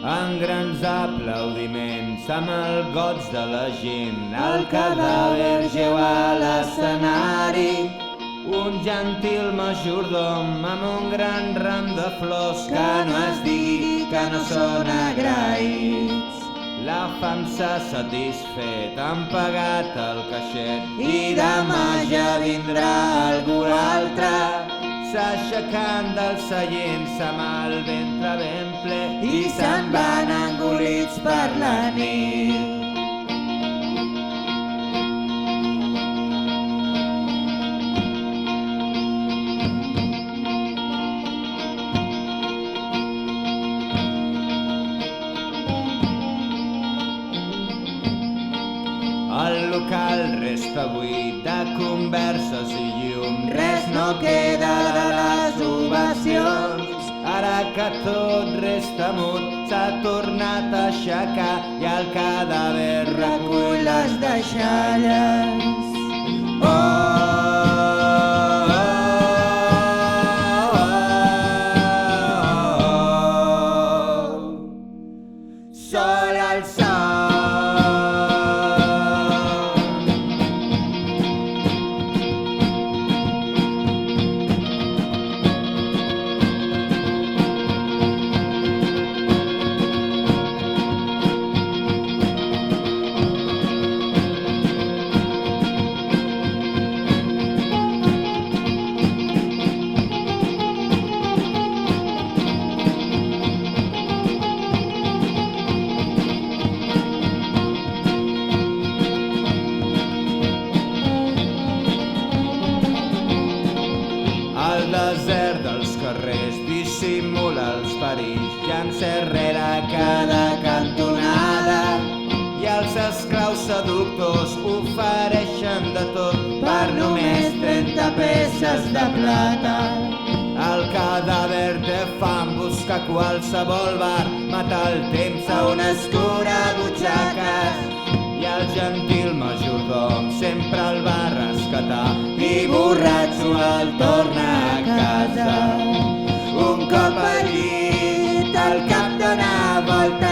en grans aplaudiments, amb el goig de la gent, el cadàver jeu a l'escenari. Un gentil majordom amb un gran ram de flors, que no es digui que no són agraïts. La fam s'ha satisfet, han pagat el caixet i demà ja vindrà algú altre. S'aixecant dels seients amb el ventre ben ple i se'n van engolits per la nit. El local resta buit de converses i llum, res no queda de les ovacions. Ara que tot resta mut, s'ha tornat a aixecar i el cadàver recull les deixalles. Sol al sol. El desert dels carrers dissimula els perills, llança rere cada cantonada, i els esclaus seductors ofereixen de tot per només 30 peces de plata. El cadàver té fam, busca qualsevol bar, mata el temps a una escura butxaques, i el gentil majordom sempre el va rescatar i borratxo el torna a casa. Un cop al llit, al cap dona volta